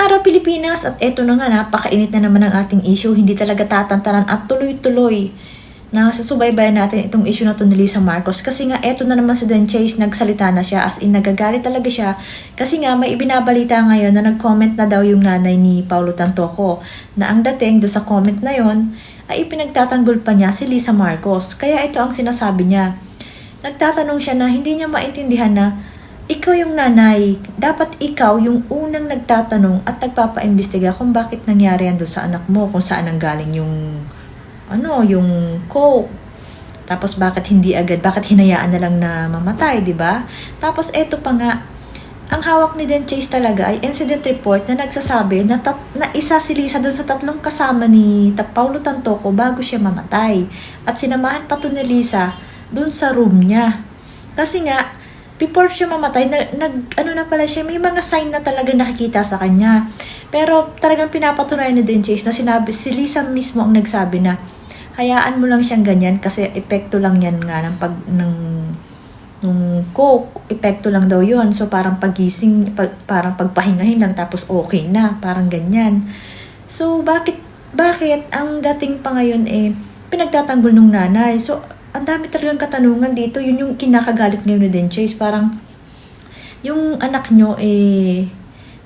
araw Pilipinas at eto na nga, napakainit na naman ang ating issue. Hindi talaga tatantanan at tuloy-tuloy na susubaybayan natin itong issue na to ni Lisa Marcos. Kasi nga eto na naman si Dan Chase, nagsalita na siya, as in nagagalit talaga siya. Kasi nga may ibinabalita ngayon na nag-comment na daw yung nanay ni Paulo Tantoco na ang dating do sa comment na yon ay ipinagtatanggol pa niya si Lisa Marcos. Kaya ito ang sinasabi niya. Nagtatanong siya na hindi niya maintindihan na ikaw yung nanay, dapat ikaw yung unang nagtatanong at nagpapaimbestiga kung bakit nangyari yan doon sa anak mo, kung saan nanggaling yung yung coke. Tapos bakit hindi agad, bakit hinayaan na lang na mamatay, 'di ba? Tapos eto pa nga, ang hawak ni Dan Chase talaga ay incident report na nagsasabi na, na isa si Lisa doon sa 3 kasama ni Paulo Tantoco bago siya mamatay. At sinamahan pa to ni Lisa doon sa room niya. Kasi nga before siya mamatay, na pala siya, may mga sign na talaga nakikita sa kanya. Pero talagang pinapatunayan ni Dan Chase na sinabi, si Lisa mismo ang nagsabi na, hayaan mo lang siyang ganyan kasi epekto lang yan nga nung coke, epekto lang daw yun. So parang pagising, parang pagpahingahin lang tapos okay na, parang ganyan. So bakit ang dating pa ngayon pinagtatanggol nung nanay? So ang dami talagang katanungan dito. Yun yung kinakagalit ngayon ni Dan Chase. Parang, yung anak nyo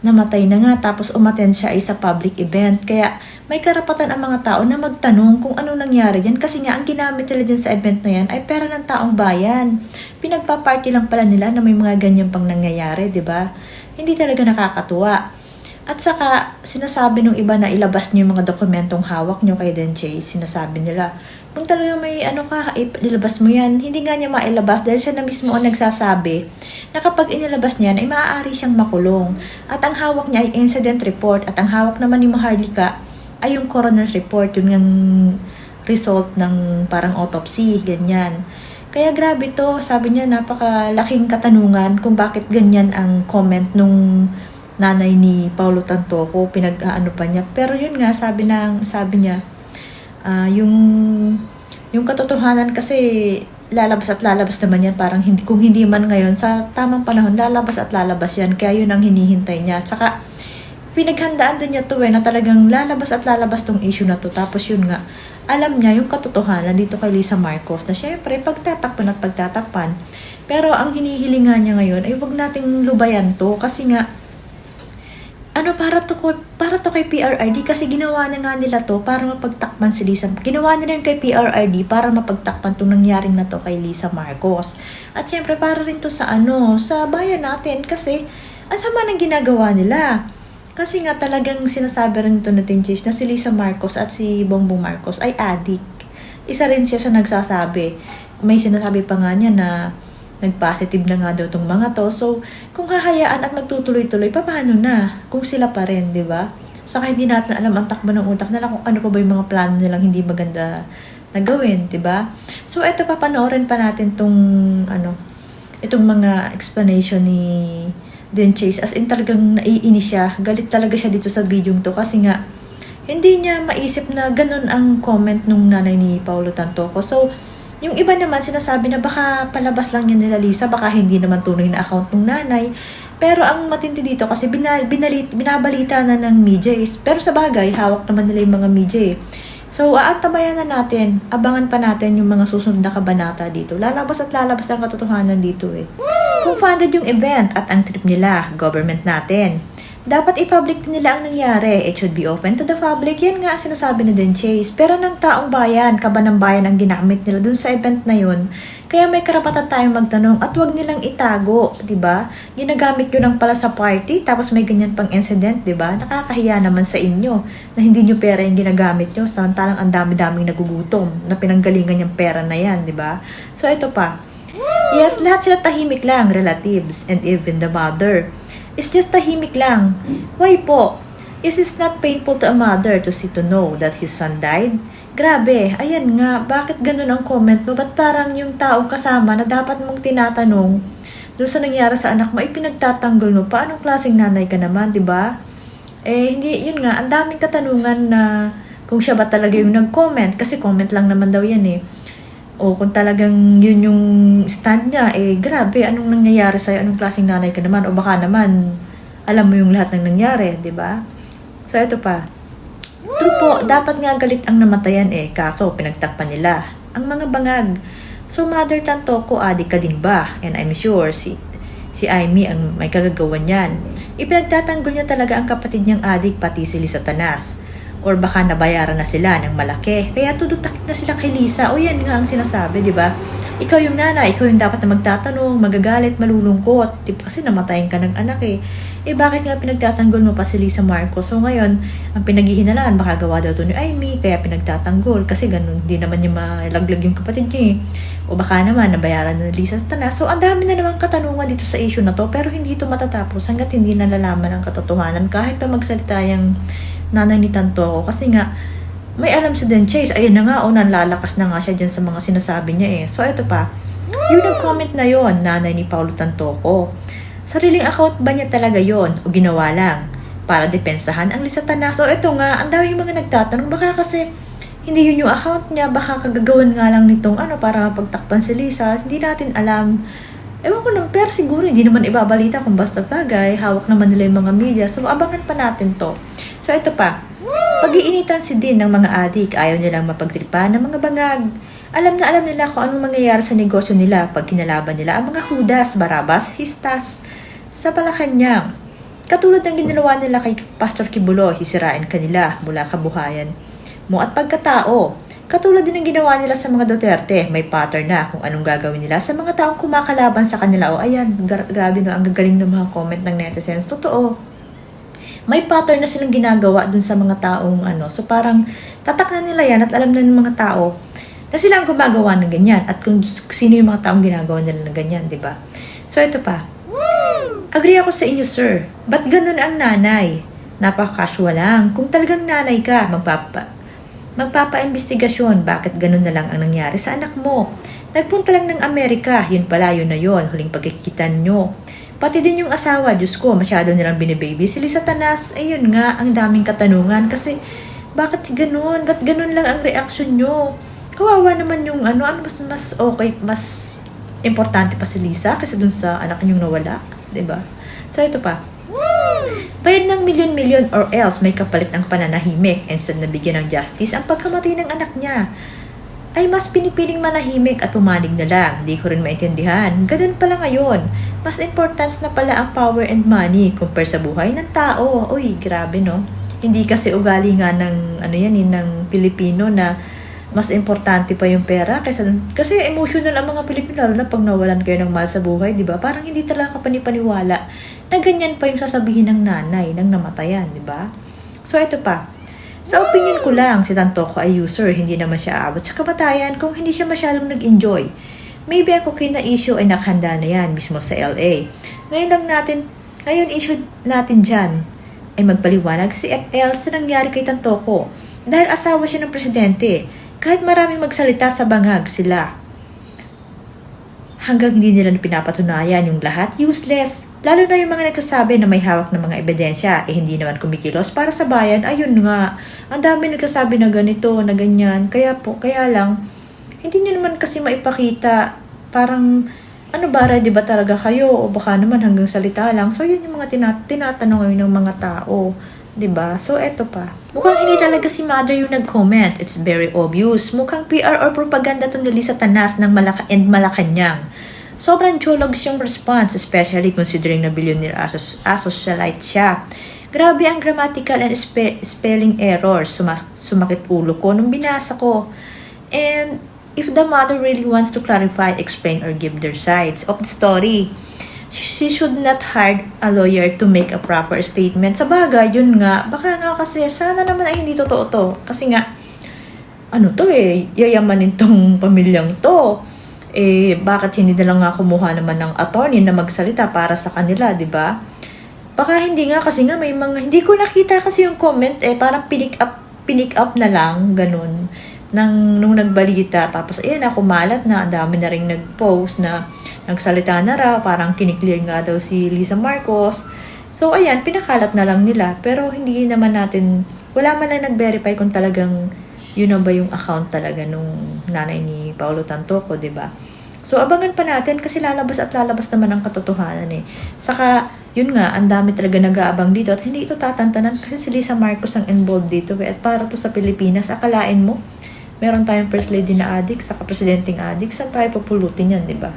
namatay na nga, tapos umattend siya sa public event. Kaya, may karapatan ang mga tao na magtanong kung ano nangyari dyan. Kasi nga, ang ginamit nila dyan sa event na yan ay pera ng taong bayan. Pinagpa-party lang pala nila na may mga ganyan pang nangyayari, di ba? Hindi talaga nakakatuwa. At saka, sinasabi nung iba na ilabas nyo yung mga dokumentong hawak nyo kay Dan Chase. Sinasabi nila, kung talaga may ilabas mo yan, hindi nga niya mailabas dahil siya na mismo ang nagsasabi na kapag inilabas niya ay maaari siyang makulong. At ang hawak niya ay incident report at ang hawak naman ni Maharlika ay yung coroner's report, yun yung result ng parang autopsy, ganyan. Kaya grabe to, sabi niya napakalaking katanungan kung bakit ganyan ang comment nung nanay ni Paulo Tantoco, pinag-aano pa niya. Pero yun nga, sabi niya, yung katotohanan kasi lalabas at lalabas naman yan, parang kung hindi man ngayon, sa tamang panahon, lalabas at lalabas yan, kaya yun ang hinihintay niya. At saka, pinaghandaan din niya to na talagang lalabas at lalabas tong issue na to. Tapos yun nga, alam niya yung katotohanan dito kay Lisa Marcos na syempre, pagtatakpan at pagtatakpan. Pero ang hinihilingan niya ngayon ay wag nating lubayan to kasi nga, para to kay PRRD kasi ginawa na nga nila to para mapagtakpan si Lisa. Ginawa nila yun kay PRRD para mapagtakpan itong nangyaring na to kay Lisa Marcos. At syempre para rin to sa sa bayan natin kasi ang sama ng ginagawa nila. Kasi nga talagang sinasabi rin ito natin Chase na si Lisa Marcos at si Bongbong Marcos ay addict. Isa rin siya sa nagsasabi. May sinasabi pa nga niya na nag-positive na nga daw itong mga to. So, kung hahayaan at magtutuloy-tuloy, paano na? Kung sila pa rin, di ba? Saka hindi natin alam ang takbo ng utak nila kung ano pa ba yung mga plano nilang hindi maganda na gawin, di ba? So, eto papanoorin pa natin itong mga explanation ni Dan Chase. As in talagang naiinis siya. Galit talaga siya dito sa video to kasi nga, hindi niya maisip na ganun ang comment nung nanay ni Paulo Tantoco. So, yung iba naman sinasabi na baka palabas lang yan nila Lisa, baka hindi naman tunay na account ng nanay. Pero ang matindi dito kasi binabalita na ng media pero sa bagay, hawak naman nila yung mga media So, aantabayan na natin, abangan pa natin yung mga susunod na kabanata dito. Lalabas at lalabas ang katotohanan dito Kung funded yung event at ang trip nila, government natin. Dapat i-public din nila ang nangyari. It should be open to the public. Yan nga ang sinasabi ni Dan Chase. Pero ng taong bayan, kaba ng bayan ang ginamit nila dun sa event na yun. Kaya may karapatan tayong magtanong at wag nilang itago, di ba? Ginagamit nyo lang pala sa party, tapos may ganyan pang incident, di ba? Nakakahiya naman sa inyo na hindi nyo pera yung ginagamit nyo. Samantalang ang dami-daming nagugutom na pinanggalingan yung pera na yan, di ba? So, ito pa. Yes, lahat sila tahimik lang, relatives, and even the mother. It's just tahimik lang. Why po? Is it not painful to a mother to know that his son died? Grabe, ayan nga, bakit ganun ang comment mo? Ba't parang yung taong kasama na dapat mong tinatanong doon sa nangyari sa anak mo, pinagtatanggol mo, paanong klaseng nanay ka naman, di ba? Hindi, yun nga, ang daming katanungan na kung siya ba talaga yung nag-comment, kasi comment lang naman daw yan O kung talagang yun yung stand niya, grabe, anong nangyayari sa'yo? Anong klaseng nanay ka naman? O baka naman, alam mo yung lahat ng nangyari, di ba? So, ito pa. True po, dapat nga galit ang namatayan kaso pinagtakpan nila ang mga bangag. So, Mother Tantoko, adik ka din ba? And I'm sure si Aimee ang may kagagawan yan. Ipinagtatanggol niya talaga ang kapatid niyang adik pati si Lisa Tanas. Or baka nabayaran na sila ng malaki. Kaya tudutakit na sila kay Lisa. O yan nga ang sinasabi, di ba? Ikaw yung nanay, ikaw yung dapat na magtatanong, magagalit, malulungkot. Kasi namatayin ka ng anak bakit nga pinagtatanggol mo pa si Lisa Marcos? So ngayon, ang pinaghihinalaan, baka gawa daw ito ni Aimee, kaya pinagtatanggol. Kasi ganun, di naman niya malaglag yung kapatid niya O baka naman, nabayaran na ni Lisa Tanas. So ang dami na naman katanungan dito sa issue na to, pero hindi ito matatapos hanggat hindi nalalaman ang katotohanan. Kahit pa magsalita yung nanay ni Tantoko. Kasi nga, may alam si Den Chase. Ayun na nga, nanlalakas na nga siya dyan sa mga sinasabi niya So, ito pa. Yung nag-comment na yon nanay ni Paulo Tantoko. Sariling account ba niya talaga yon o ginawa lang para depensahan ang Lisa Tanas? So, ito nga, ang dami yung mga nagtatanong. Baka kasi, hindi yun yung account niya. Baka kagagawan nga lang nitong para mapagtakpan si Lisa. Hindi natin alam. Ewan ko naman, pero siguro hindi naman ibabalita kung basta bagay. Hawak naman nila yung mga media. So, abangan pa natin to. So, ito pa. Pag-iinitan si Dean ng mga adik, ayaw nilang mapagtripan ng mga bangag. Alam na alam nila kung anong mangyayari sa negosyo nila pag kinalaban nila ang mga Judas, Barabas, Histas sa Malacanang. Katulad ng ginawa nila kay Pastor Kibuloy, hisirain kanila mula kabuhayan mo at pagkatao. Katulad din ng ginawa nila sa mga Duterte, may pattern na kung anong gagawin nila sa mga taong kumakalaban sa kanila. Ayan, grabe no, ang gagaling ng mga comment ng netizens. Totoo. May pattern na silang ginagawa dun sa mga taong So parang tatak na nila yan at alam na ng mga tao na sila ang gumagawa ng ganyan at kung sino yung mga taong ginagawa nila ng ganyan, di ba? So ito pa. Agree ako sa inyo, sir. Ba't ganun ang nanay? Napaka-casual lang. Kung talagang nanay ka, magpapa-investigasyon. Bakit ganun na lang ang nangyari sa anak mo? Nagpunta lang ng Amerika. Yun pala, yun na yun. Huling pagkikitan nyo. Pati din yung asawa, Diyos ko, masyado nilang binibaby. Si Lisa Tanas, ayun nga, ang daming katanungan. Kasi, bakit ganun? Ba't ganun lang ang reaksyon nyo? Kawawa naman yung mas okay, mas importante pa si Lisa kasi dun sa anak niyong nawala. Diba? So, ito pa. Bayad ng milyon-milyon or else may kapalit ng pananahimik instead na bigyan ng justice ang pagkamatay ng anak niya. Ay mas pinipiling manahimik at pumanig na lang. Hindi ko rin maintindihan. Ganun pala ngayon. Mas importance na pala ang power and money compare sa buhay ng tao. Uy, grabe no? Hindi kasi ugali nga ng, ng Pilipino na mas importante pa yung pera kaysa dun. Kasi emotional ang mga Pilipino, lalo na pag nawalan kayo ng mahal sa buhay, di ba? Parang hindi talaga panipaniwala na ganyan pa yung sasabihin ng nanay ng namatayan, di ba? So, ito pa. Sa opinion ko lang, si Tantoko ay user, hindi naman siya aabot sa kamatayan kung hindi siya masyadong nag-enjoy. Maybe ang cocaine na issue ay nakahanda na yan mismo sa LA. Ngayon issue natin dyan ay magpaliwanag si FL sa nangyari kay Tantoko dahil asawa siya ng presidente. Kahit maraming magsalita sa bangag sila. Hanggang hindi nila pinapatunayan yung lahat, useless. Lalo na yung mga nagsasabi na may hawak ng mga ebidensya, hindi naman kumikilos para sa bayan. Ayun nga, ang dami nagsasabi na ganito, na ganyan. Kaya lang, hindi nyo naman kasi maipakita, parang, ready ba talaga kayo? O baka naman hanggang salita lang. So, yun yung mga tinatanong ngayon ng mga tao. 'Di ba? So, eto pa. Mukhang hindi talaga si Mother yung nag-comment. It's very obvious. Mukhang PR or propaganda to ni Lisa Tanas ng Malacanang. Sobrang jologs yung response, especially considering na billionaire asocialite siya. Grabe ang grammatical and spelling errors. Sumakit ulo ko nung binasa ko. And if the mother really wants to clarify, explain, or give their sides of the story, she should not hire a lawyer to make a proper statement. Sa bagay, yun nga. Baka nga kasi, sana naman ay hindi totoo to. Kasi nga, yayamanin tong pamilyang to. Bakit hindi na lang nga kumuha naman ng attorney na magsalita para sa kanila, di ba? Baka hindi nga kasi nga may mga, hindi ko nakita kasi yung comment, parang pinick up na lang, ganun. Nung nagbalita, tapos kumalat na, ang dami na rin nag-post na nagsalita na raw, parang kiniklear nga daw si Lisa Marcos. So, ayan, pinakalat na lang nila. Pero hindi naman natin, wala man lang nag-verify kung talagang yun na ba yung account talaga nung nanay ni Paulo Tantoko, di ba? So, abangan pa natin kasi lalabas naman ang katotohanan Saka, yun nga, ang dami talaga nag-aabang dito at hindi ito tatantanan kasi si Lisa Marcos ang involved dito at para to sa Pilipinas, akalain mo meron tayong first lady na addict, saka presidenteng addict, saan tayo papulutin yan, di ba?